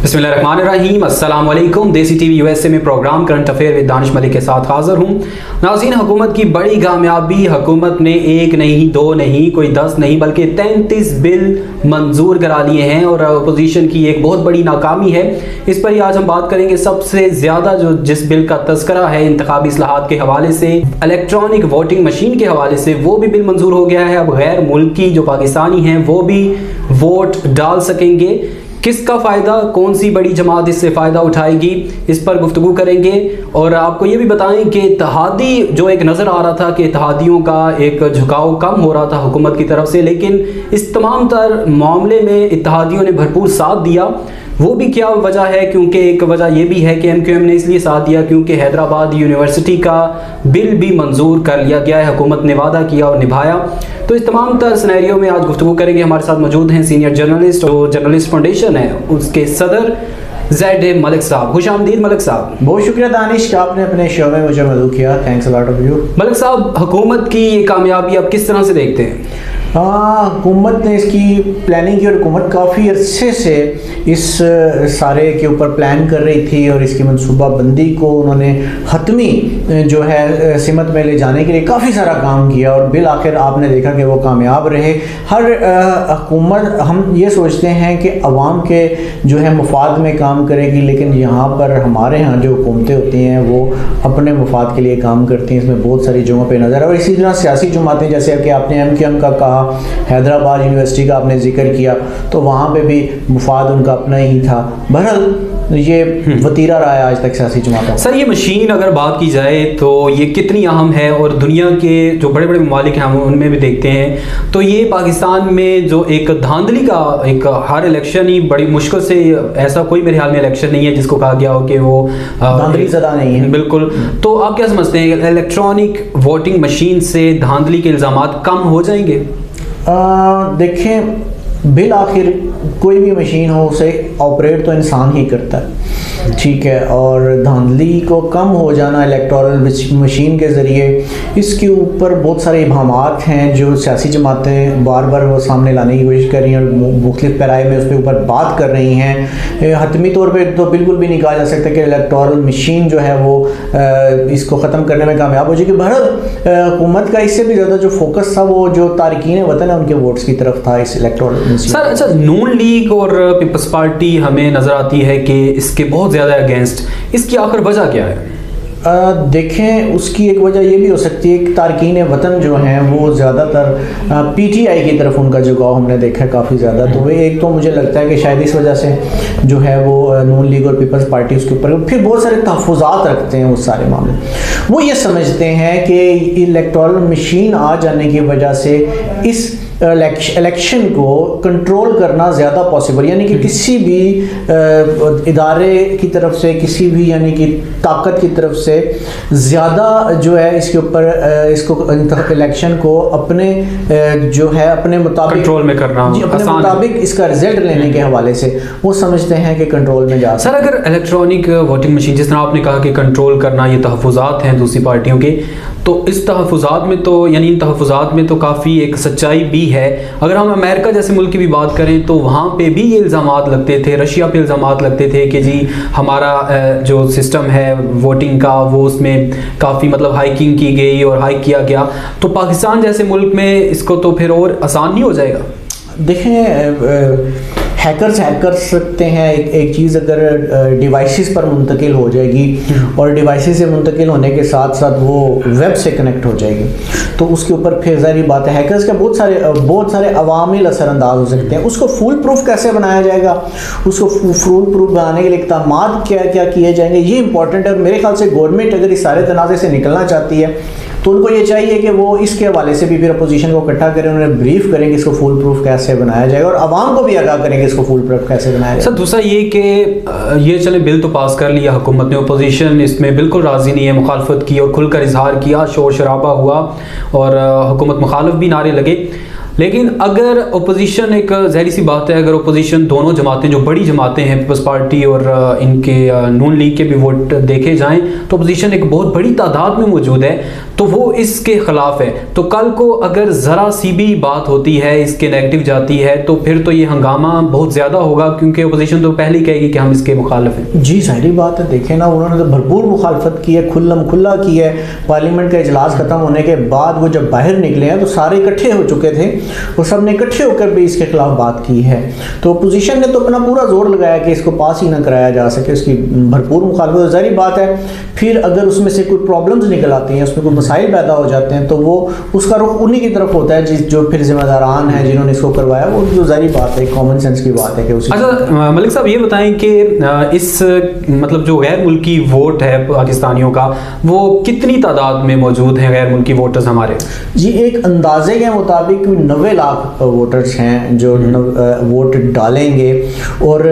बिस्मिल्लाहिर्रहमानिर्रहीम, अस्सलाम वालेकुम। देसी टीवी यूएसए में programme current affair with Danish Malik के साथ हाजिर हूँ। नाज़रीन, हुकूमत की बड़ी कामयाबी, हुकूमत ने एक नहीं, दो नहीं, कोई 10 नहीं बल्कि 33 बिल मंजूर करा लिए हैं और अपोजिशन की एक बहुत बड़ी नाकामी है। इस पर ही आज हम बात करेंगे। सबसे ज़्यादा जो जिस बिल का तस्करा है इंतखाबी इस्लाहात के हवाले से, इलेक्ट्रॉनिक वोटिंग मशीन के हवाले से, वो भी बिल मंजूर हो गया है। अब गैर मुल्की जो पाकिस्तानी हैं वो भी वोट डाल सकेंगे। किसका फ़ायदा, कौन सी बड़ी जमात इससे फ़ायदा उठाएगी, इस पर गुफ्तगू करेंगे। और आपको ये भी बताएं कि इत्तेहादी जो एक नज़र आ रहा था कि इत्तेहादियों का एक झुकाव कम हो रहा था हुकूमत की तरफ से, लेकिन इस तमाम तर मामले में इत्तेहादियों ने भरपूर साथ दिया। वो भी क्या वजह है, क्योंकि एक वजह यह भी है कि MQM ने इसलिए साथ दिया क्योंकि हैदराबाद यूनिवर्सिटी का बिल भी मंजूर कर लिया गया है। हुकूमत ने वादा किया और निभाया। तो इस तमाम तर सिनेरियो में आज गुफ्तगू करेंगे। हमारे साथ मौजूद हैं सीनियर जर्नलिस्ट, जो जर्नलिस्ट फाउंडेशन है उसके सदर ज़ैड मलिक साहब। खुश आमदीद मलिक साहब। बहुत शुक्रिया दानिश कि आपने अपने शो में मुझे मदद किया। Thanks a lot of you. Malik साहब, हुकूमत की ये कामयाबी आप किस तरह से देखते हैं? हुकूमत ने इसकी प्लानिंग की और हुकूमत काफ़ी अरसे से इस सारे के ऊपर प्लान कर रही थी और इसकी मनसूबाबंदी को उन्होंने हतमी जो है सिमत में ले जाने के लिए काफ़ी सारा काम किया और बिल आखिर आपने देखा कि वो कामयाब रहे। हर हुकूमत हम ये सोचते हैं कि अवाम के जो है मुफाद में काम करेगी, लेकिन यहाँ पर हमारे यहाँ जो हुकूमतें होती हैं वो अपने मुफाद के लिए काम करती हैं। इसमें बहुत सारी जगहों पे नज़र है। और इसी तरह सियासी जमातें, जैसे कि आपने MQM का कहा, हैदराबाद यूनिवर्सिटी का आपने जिक्र किया, तो वहाँ पे भी मुफाद उनका अपना ही था। बहरहाल ये वतीरा रहा है आज तक सियासी जमातों। सर, ये मशीन अगर बात की जाए तो ये कितनी अहम है और दुनिया के जो बड़े बड़े ममालिक हैं हम उनमें भी देखते हैं, तो ये पाकिस्तान में जो एक धांधली का एक हर इलेक्शन ही बड़ी मुश्किल से, ऐसा कोई मेरे ख्याल में इलेक्शन नहीं है जिसको कहा गया हो कि वो धांधली ज़्यादा नहीं है। बिल्कुल। तो आप क्या समझते हैं, इलेक्ट्रॉनिक वोटिंग मशीन से धांधली के इल्ज़ामात कम हो जाएंगे? देखें, बिल आखिर कोई भी मशीन हो उसे ऑपरेट तो इंसान ही करता है, ठीक है। और धांधली को कम हो जाना इलेक्टोरल मशीन के ज़रिए, इसके ऊपर बहुत सारे इबाहामात हैं जो सियासी जमातें बार बार वो सामने लाने की कोशिश कर रही हैं और मुख्तलिफ पैराए में उस पर ऊपर बात कर रही हैं। हतमी तौर पे तो बिल्कुल भी नहीं कहा जा सकता कि इलेक्टोरल मशीन जो है वो इसको ख़त्म करने में कामयाब हो जाएगी। बहरहाल हुकूमत का इससे भी ज़्यादा जो फोकस था वो जो तारकीन वतन है उनके वोट्स की तरफ था इस इलेक्टोरल मशीन। सर अच्छा, नून लीग और पीपल्स पार्टी हमें नज़र आती है कि इसके बहुत ज़्यादा अगेंस्ट, इसकी आखिर वजह क्या है? देखें, उसकी एक वजह ये भी हो सकती है कि तारकीन वतन जो हैं वो ज़्यादातर PTI की तरफ उनका झुकाव हमने देखा है काफ़ी ज़्यादा। तो वे एक तो मुझे लगता है कि शायद इस वजह से जो है वो नून लीग और पीपल्स पार्टी उसके ऊपर फिर बहुत सारे तहफ़्फ़ुज़ात रखते हैं। उस सारे मामले वो ये समझते हैं कि इलेक्टोरल मशीन आ जाने की वजह से इस इलेक्शन को कंट्रोल करना ज़्यादा पॉसिबल, यानी कि किसी भी इदारे की तरफ से, किसी भी यानी कि ताकत की तरफ से ज़्यादा जो है इसके ऊपर इसको इलेक्शन को अपने जो है अपने मुताबिक कंट्रोल में करना, अपने मुताबिक इसका रिजल्ट लेने के हवाले से वो समझते हैं कि कंट्रोल में जा। सर, अगर इलेक्ट्रॉनिक वोटिंग मशीन, जिस तरह आपने कहा कि कंट्रोल करना, ये तहफ़्फ़ुज़ात हैं दूसरी पार्टियों के, तो इस तहफ़्फ़ुज़ात में तो यानी इन तहफ़्फ़ुज़ात में तो काफ़ी एक सच्चाई भी है। अगर हम अमेरिका जैसे मुल्क की भी बात करें तो वहाँ पे भी ये इल्ज़ामात लगते थे, रशिया पे इल्ज़ामात लगते थे कि जी हमारा जो सिस्टम है वोटिंग का वो उसमें काफ़ी मतलब हाइकिंग की गई और हाइक किया गया। तो पाकिस्तान जैसे मुल्क में इसको तो फिर और आसान नहीं हो जाएगा? देखें, हैकर्स कर सकते हैं। एक चीज़ अगर डिवाइसेस पर मुंतकिल हो जाएगी और डिवाइसेस से मुंतकिल होने के साथ साथ वो वेब से कनेक्ट हो जाएगी, तो उसके ऊपर फिर ज़ाहिर बात है हैकर्स का बहुत सारे अवामिल असरअंदाज हो सकते हैं। उसको फुल प्रूफ कैसे बनाया जाएगा, उसको फुल प्रूफ बनाने के लिए इक़दाम क्या क्या किए जाएंगे, ये इंपॉर्टेंट है। और मेरे ख्याल से गवर्नमेंट अगर इस सारे तनाज़े से निकलना चाहती है तो उनको ये चाहिए कि वो इसके हवाले से भी फिर अपोजिशन को इकट्ठा करें, उन्हें ब्रीफ करें कि इसको फुल प्रूफ कैसे बनाया जाएगा और आवाम को भी आगाह करें कि इसको फुल प्रूफ कैसे बनाया जाएगा। सर, दूसरा ये कि ये चले बिल तो पास कर लिया हुकूमत ने, अपोजिशन इसमें बिल्कुल राज़ी नहीं है, मुखालफत की और खुलकर इजहार किया, शोर शराबा हुआ और हुकूमत मुखालिफ भी नारे लगे। लेकिन अगर अपोजिशन, एक ज़ाहिर सी बात है, अगर अपोजिशन दोनों जमातें जो बड़ी जमातें हैं पीपल्स पार्टी और इनके नून लीग के भी वोट देखे जाएं तो अपोजिशन एक बहुत बड़ी तादाद में मौजूद है। तो वो इसके खिलाफ है। तो कल को अगर ज़रा सी भी बात होती है इसके नेगेटिव जाती है तो फिर तो ये हंगामा बहुत ज़्यादा होगा, क्योंकि अपोजिशन तो पहले ही कहेगी कि हम इसके मुखालिफ हैं। जी ज़ाहिर बात है, देखें ना, उन्होंने तो भरपूर मुखालफत की है, खुल्ला की है। पार्लियामेंट का इजलास ख़त्म होने के बाद वो जब बाहर निकले हैं तो सारे इकट्ठे हो चुके थे और सब ने इकट्ठे होकर भी इसके खिलाफ बात की है। तो अपोजिशन ने तो अपना पूरा जोर लगाया कि इसको पास ही ना कराया जा सके, उसकी भरपूर मुखालफत। ज़ाहिर बात है फिर अगर उसमें से कोई प्रॉब्लम्स निकल आती हैं, उसमें कोई मसाइल पैदा हो जाते हैं, तो वो उसका रुख उन्हीं की तरफ होता है जो फिर जिम्मेदारान हैं जिन्होंने इसको करवाया। वो जो ज़ाहिर बात है, कॉमन सेंस की बात है कि उसी। अच्छा मलिक साहब, ये बताएं कि इस मतलब जो गैर मुल्की वोट है पाकिस्तानियों का, वो कितनी तादाद में मौजूद हैं गैर मुल्की वोटर्स हमारे? जी, एक अंदाजे के मुताबिक 90 लाख वोटर्स हैं जो वोट डालेंगे, और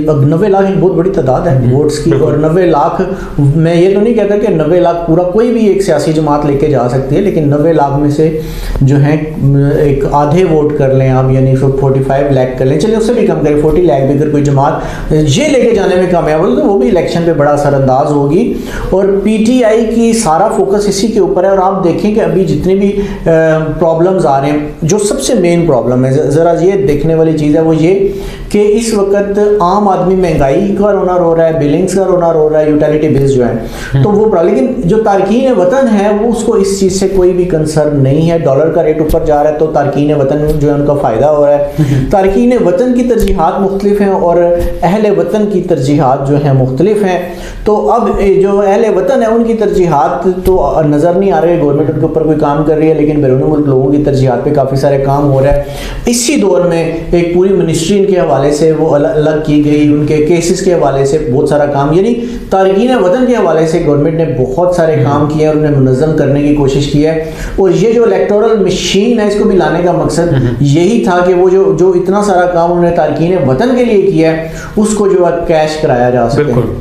90 लाख एक बहुत बड़ी तादाद है वोट्स की। और 90 लाख, मैं ये तो नहीं कहता कि 90 लाख पूरा कोई भी एक सियासी जमात लेके जा सकती है, लेकिन 90 लाख में से जो है एक आधे वोट कर लें आप, यानी 45 लाख कर लें, चलिए उससे भी कम करें, 40 लाख भी अगर कोई जमात ये लेके जाने में कामयाब हो तो वो भी इलेक्शन पे बड़ा असरअंदाज होगी। और पीटीआई की सारा फोकस इसी के ऊपर है। और आप देखें कि अभी जितने भी प्रॉब्लम्स आ रहे हैं, जो सबसे मेन प्रॉब्लम है, ज़रा ये देखने वाली चीज़ है, वो ये कि इस वक्त आम आदमी महंगाई का रोना रो रहा है, बिलिंग्स का रोना रो रहा है, यूटिलिटी बिल्स जो हैं, तो वो लेकिन जो तारकीन वतन है वो उसको इस चीज़ से कोई भी कंसर्न नहीं है। डॉलर का रेट ऊपर जा रहा है तो तारकीन वतन जो है उनका फ़ायदा हो रहा है। तारकीन वतन की तरजीहात मुख्तलिफ हैं और अहले वतन की तरजीहात जो हैं मुख्तलिफ हैं। तो अब जो अहले वतन है उनकी तरजीहात तो नज़र नहीं आ रही है, गवर्नमेंट उनके ऊपर कोई काम कर रही है, लेकिन बैरून मुल्क लोगों की तरजीहात पे काफ़ी सारे काम हो रहा है। इसी दौर में एक पूरी मिनिस्ट्री इनके हवाले से वो अलग की गई, उनके केसेस के हवाले से बहुत सारा काम, यानी तारकीन वतन के हवाले से गवर्नमेंट ने बहुत सारे काम किए और उन्हें मुनज़्ज़म करने की कोशिश की है। और ये जो इलेक्टोरल मशीन है, इसको भी लाने का मकसद यही था कि वो जो इतना सारा काम उन्होंने तारकीन वतन के लिए किया है उसको जो है कैश कराया जा सके। बिल्कुल।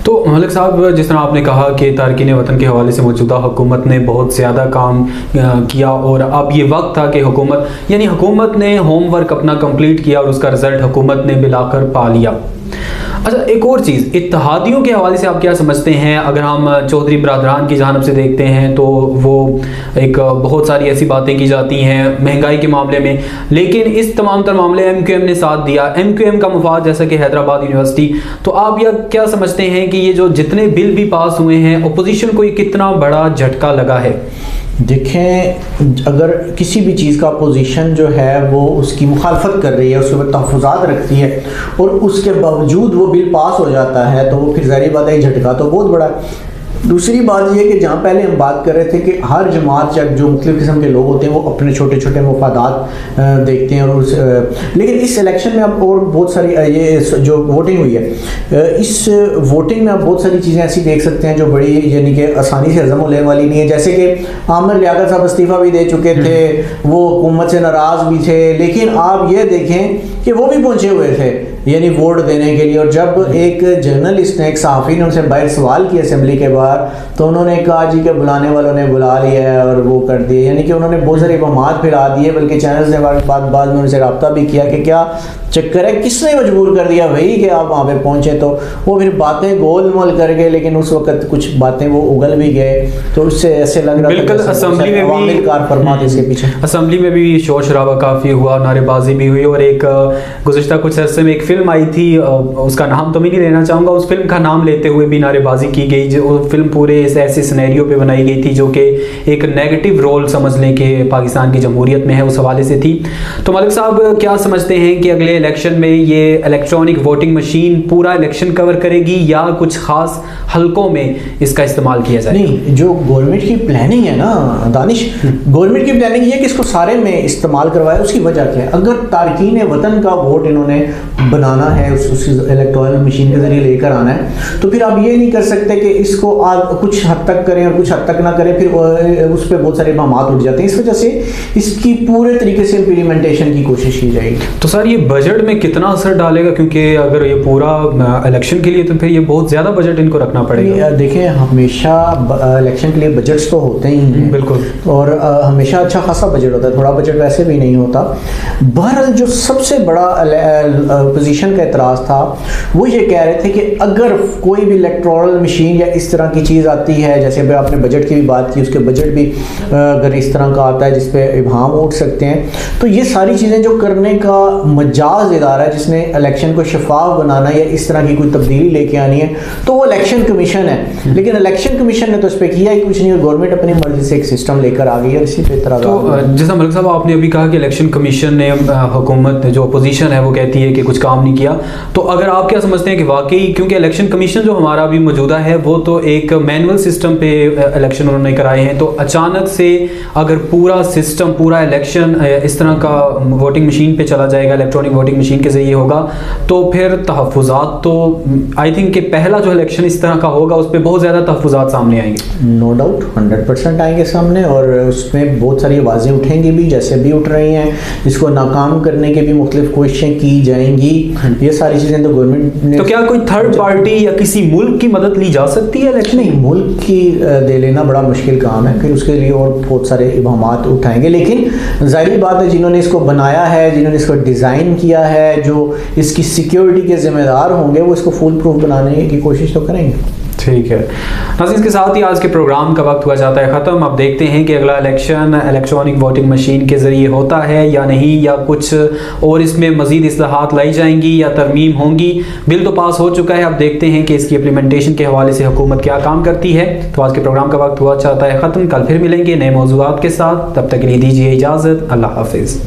तो मलिक साहब, जिस तरह आपने कहा कि तारकीन वतन के हवाले से मौजूदा हुकूमत ने बहुत ज़्यादा काम किया और अब ये वक्त था कि हुकूमत ने होमवर्क अपना कंप्लीट किया और उसका रिज़ल्ट हुकूमत ने बिलाकर पा लिया। अच्छा, एक और चीज़, इत्तेहादियों के हवाले से आप क्या समझते हैं? अगर हम चौधरी बरादरान की जानिब से देखते हैं तो वो एक बहुत सारी ऐसी बातें की जाती हैं महंगाई के मामले में, लेकिन इस तमाम तर मामले MQM ने साथ दिया, MQM का मुफाद जैसा कि हैदराबाद यूनिवर्सिटी। तो आप यह क्या समझते हैं कि ये जो जितने बिल भी पास हुए हैं, अपोजिशन को ये कितना बड़ा झटका लगा है? देखें, अगर किसी भी चीज़ का अपोजिशन जो है वो उसकी मुखालफत कर रही है, उसके ऊपर तहफ़्फ़ुज़ात रखती है और उसके बावजूद वो बिल पास हो जाता है, तो वो फिर ज़ाहिर बात है झटका तो बहुत बड़ा। दूसरी बात यह कि जहाँ पहले हम बात कर रहे थे कि हर जमात या जो मुख्तलिफ़ किस्म के लोग होते हैं वो अपने छोटे छोटे मुफादात देखते हैं, और लेकिन इस इलेक्शन में अब और बहुत सारी ये जो वोटिंग हुई है, इस वोटिंग में आप बहुत सारी चीज़ें ऐसी देख सकते हैं जो बड़ी यानी कि आसानी से हज़म होने वाली नहीं है। जैसे कि आमिर लियाकत साहब इस्तीफ़ा भी दे चुके थे, वो हुकूमत से नाराज़ भी थे, लेकिन आप ये देखें कि वो भी पहुँचे हुए थे यानी वोट देने के लिए। और जब एक जर्नलिस्ट ने, एक सहाफ़ी ने उनसे बाहर सवाल किया असेंबली के बाहर, तो उन्होंने कहा जी के बुलाने वालों ने बुला लिया है और वो कर दिए, यानी कि उन्होंने बहुत सारे इबामात फैला दिए। बल्कि चैनल्स ने बाद में उनसे रब्ता भी किया कि क्या चक्कर है, किसने मजबूर कर दिया भाई कि आप वहाँ पे पहुँचे। तो वो फिर बातें गोल मोल कर गए, लेकिन उस वक्त कुछ बातें वो उगल भी गए, तो उससे ऐसे लग रहा था बिल्कुल असेंबली में भी कार फरमाते इसके पीछे। असेंबली में भी शोर शराबा काफ़ी हुआ, नारेबाजी भी हुई। और एक गुज़िश्ता कुछ अरसे में एक फ़िल्म आई थी, उसका नाम तो मैं नहीं लेना चाहूँगा, उस फिल्म का नाम लेते हुए भी नारेबाजी की गई। जो फिल्म पूरे ऐसे सिनेरियो पे बनाई गई थी जो कि एक नेगेटिव रोल समझ लें कि पाकिस्तान की जमहूरियत में है, उस हवाले से थी। तो मलिक साहब, क्या समझते हैं कि अगले इलेक्शन में ये इलेक्ट्रॉनिक वोटिंग मशीन पूरा इलेक्शन कवर करेगी या कुछ खास हलकों में इसका इस्तेमाल किया जाए? नहीं, जो गवर्नमेंट की प्लानिंग है ना दानिश, गवर्नमेंट की प्लानिंग ये कि इसको सारे में इस्तेमाल करवाए। उसकी वजह क्या है? अगर तारकीन वतन का वोट इन्होंने बनाना है, उस इलेक्ट्रॉनिक मशीन के जरिए लेकर आना है, तो फिर आप ये नहीं कर सकते कि इसको कुछ हद तक करें और कुछ हद तक ना करें, फिर उस पर बहुत सारे इल्ज़ामात उठ जाते हैं। इस वजह से इसकी पूरे तरीके से इम्प्लीमेंटेशन की कोशिश की जाएगी। तो सर, ये बजट में कितना असर डालेगा? क्योंकि अगर ये पूरा इलेक्शन के लिए तो फिर ये बहुत ज़्यादा बजट इनको रखना पड़ेगा। देखिए, हमेशा इलेक्शन के लिए बजट्स तो होते ही हैं, बिल्कुल, और हमेशा अच्छा खासा बजट होता है, थोड़ा बजट वैसे भी नहीं होता। बहरहाल जो सबसे बड़ा अपोजिशन का एतराज़ था वो ये कह रहे थे कि अगर कोई भी इलेक्ट्रॉनल मशीन या इस तरह की चीज़ आती है, जैसे भाई आपने बजट की भी बात की, उसके बजट भी अगर इस तरह का आता है जिस पे इबाहम उठ सकते हैं, तो ये सारी चीज़ें जो करने का मजाज इदारा है जिसने इलेक्शन को शफाफ बनाना या इस तरह की कोई तब्दीली लेके आनी है, तो वो इलेक्शन कमीशन है। लेकिन इलेक्शन कमीशन ने तो इस पर किया ही कुछ नहीं, और गवर्नमेंट अपनी मर्जी से एक सिस्टम लेकर आ गई है, इसी पे तरह। तो जैसा मलिक साहब आपने अभी कहा कि इलेक्शन कमीशन ने, हुकूमत जो अपोजिशन है वो कहती है कि कुछ काम नहीं किया, तो अगर आप क्या समझते हैं कि वाकई, क्योंकि इलेक्शन कमीशन जो हमारा अभी मौजूदा है वो तो एक मैनुअल सिस्टम पे इलेक्शन उन्होंने कराए हैं, तो अचानक से अगर पूरा सिस्टम, पूरा इलेक्शन इस तरह का वोटिंग मशीन पे चला जाएगा, इलेक्ट्रॉनिक वोटिंग मशीन के ज़रिए होगा, तो फिर तहफ़्फ़ुज़ात तो आई थिंक कि पहला जो इलेक्शन इस तरह का होगा उस पर बहुत ज़्यादा तहफ़्फ़ुज़ात सामने आएंगे। नो डाउट 100% आएंगे सामने, और उसमें बहुत सारी आवाज़ें उठेंगी भी, जैसे भी उठ रही हैं, इसको नाकाम करने के भी मुख्तलिफ कोशिशें की जाएंगी। ये सारी चीज़ें तो गवर्नमेंट ने, तो क्या कोई थर्ड पार्टी या किसी मुल्क की मदद ली जा सकती है इलेक्शन? नहीं, मुल्क की दे लेना बड़ा मुश्किल काम है, फिर उसके लिए और बहुत सारे इबामात उठाएंगे। लेकिन जाहिर बात है जिन्होंने इसको बनाया है, जिन्होंने इसको डिज़ाइन किया है, जो इसकी सिक्योरिटी के ज़िम्मेदार होंगे, वो इसको फुल प्रूफ बनाने की कोशिश तो करेंगे। ठीक है नाज़रीन, इसके साथ ही आज के प्रोग्राम का वक्त हुआ जाता है ख़त्म। अब देखते हैं कि अगला इलेक्शन इलेक्ट्रॉनिक वोटिंग मशीन के ज़रिए होता है या नहीं, या कुछ और इसमें मज़ीद इस्लाहात लाई जाएंगी या तरमीम होंगी। बिल तो पास हो चुका है, अब देखते हैं कि इसकी इम्प्लीमेंटेशन के हवाले से हुकूमत क्या काम करती है। तो आज के प्रोग्राम का वक्त हुआ जाता है ख़त्म। कल फिर मिलेंगे नए मौज़ूआत के साथ, तब तक के लिए दीजिए इजाज़त। अल्लाह हाफिज़।